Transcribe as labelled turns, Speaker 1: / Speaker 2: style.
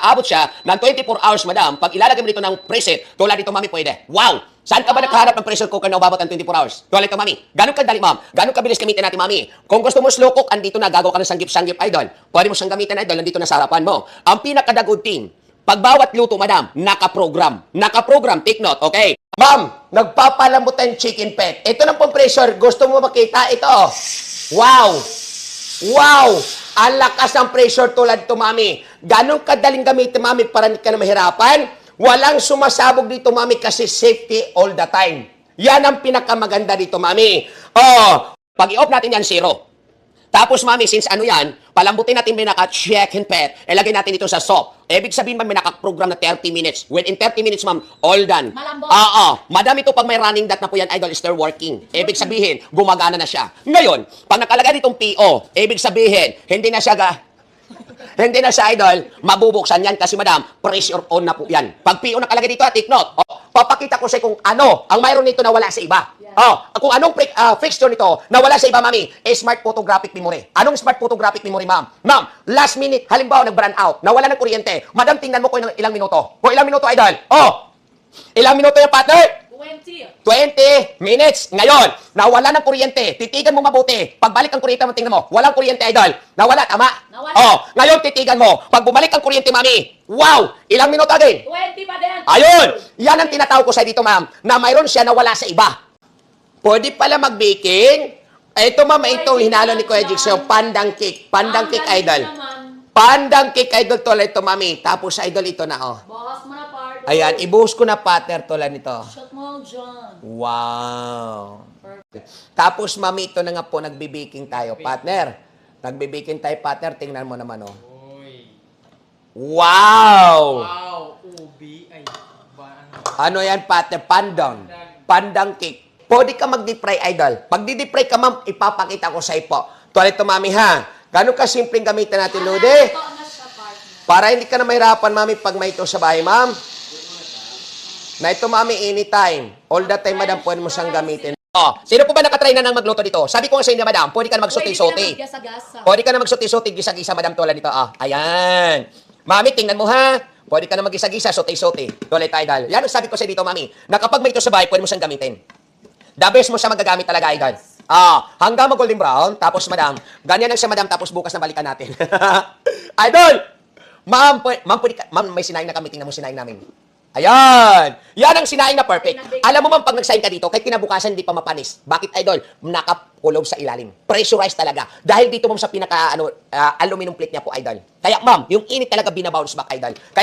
Speaker 1: aabot siya ng 24 hours, madam. Pag ilalagay mo dito ng preset, tulad dito, mami, pwede. Wow! Saan ka ba naghahanap ng pressure cooker na umabot ng 24 hours? Tulad ito, mami. Ganun kadali, ma'am. Ganun kabilis gamitin natin, mami. Kung gusto mo slow cook, andito na, gagawa ka ng sanggip-sanggip, idol. Pwede mo siyang gamitin, idol. Nandito na sa harapan mo. Ang pinaka-good thing, pag bawat luto, madam, naka-program. Naka-program, take note, okay? Ma'am, nagpapalambot tayong chicken pet. Ito ng pong pressure. Gusto mo makita? Ito. Wow! Wow! Ang lakas ng pressure tulad ito, mami. Ganun kadaling gamitin, mami, para hindi ka na mahirapan. Walang sumasabog dito, mami, kasi safety all the time. Yan ang pinakamaganda dito, mami. Oh, pag i-off natin yan, 0. Tapos, mami, since ano yan, palambutin natin may naka-chicken pet, ilagay natin dito sa soap. Ibig sabihin, ma'am, may naka-program na 30 minutes. Within 30 minutes, ma'am, all done.
Speaker 2: Malambot.
Speaker 1: Oo. Madam, ito pag may running dot na po yan, idol, is still working. Ibig sabihin, gumagana na siya. Ngayon, pag nakalagay ditong PO, ibig sabihin, hindi na siya hindi na siya, idol, mabubuksan yan kasi, madam, pressure on na po yan. Pag PO nakalagay dito, take note. Oh, papakita ko sa kung ano ang mayroon nito na wala sa iba. Oh, kung anong fixture nito na wala sa iba, mami, smart photographic memory. Anong smart photographic memory, ma'am? Ma'am, last minute, halimbawa, nag-brand out, nawala ng kuryente. Madam, tingnan mo ko ilang minuto. O ilang minuto, idol? Oh, ilang minuto yung partner? 20 minutes. Ngayon, nawala ng kuryente. Titigan mo mabuti. Pagbalik ang kuryente mo, tingnan mo. Walang kuryente, idol. Nawala, tama?
Speaker 2: Nawala.
Speaker 1: Oh, ngayon titigan mo. Pag bumalik ang kuryente, mami, wow! Ilang minuto again?
Speaker 2: 20 pa din.
Speaker 1: Ayun! Yan ang tinatawag ko sa dito, ma'am, na mayroon siya na wala sa iba. Pwede pala mag-baking. Ito, ma'am, ito, hinalo ni Kuya Jigsaw, pandang cake. Pandang cake, idol. Pandang cake, idol, tol, ito, mami. Tapos, idol, ito na, oh.
Speaker 2: Bahas mo na, partner.
Speaker 1: Ayan, ibuhos ko na pattern, tol, nito.
Speaker 2: Shot mo, John.
Speaker 1: Wow!
Speaker 2: Perfect.
Speaker 1: Tapos, mami, ito na nga po, nagbe-baking tayo, partner. Nagbe-baking tayo, partner. Tingnan mo naman, oh. Wow!
Speaker 3: Wow, ubi. Ay, ba,
Speaker 1: Ano yan, partner? Pandang. Pandang cake. Pwede ka mag-deep fry, idol. Pag di-deep fry ka, ma'am, ipapakita ko sa po. Tuwalit ito, mami, ha? Gano'n ka simpleng gamitin natin, Lode?
Speaker 2: Ito na siya, partner.
Speaker 1: Para hindi ka na mahirapan, mami, pag may ito sa bahay, ma'am. Na ito, mami, anytime. All the time, madam, pwede mo siyang gamitin. Oh, sino po ba nakatry na ng magluto dito? Sabi ko nga sa inyo, madam, pwede ka na magsote-sote. Pwede ka na magsote-sote, gisa-gisa, madam, tulad nito. Ah, ayan. Mami, tingnan mo, ha? Pwede ka na mag-gisa-gisa, sote-sote. Tulad tayo, idol. Yan ang sabi ko sa dito, mami, na kapag may ito sa bahay, pwede mo siyang gamitin. The best mo siya magagamit talaga, idol. Ah, hanggang mag-golden brown, tapos, madam, ganyan lang siya, madam, tapos bukas na balikan natin. Idol! Ma'am, ma'am, may sinaing na kami. Tingnan mo sinaing namin. Ayan! Yan ang sinaing na perfect. Alam mo, ma'am, pag nagsaing ka dito, kahit kinabukasan, hindi pa mapanis. Bakit, idol? Nakakulob sa ilalim. Pressurized talaga. Dahil dito, ma'am, sa pinaka, aluminum plate niya po, idol. Kaya, ma'am, yung init talaga binabounce back, idol. Kaya,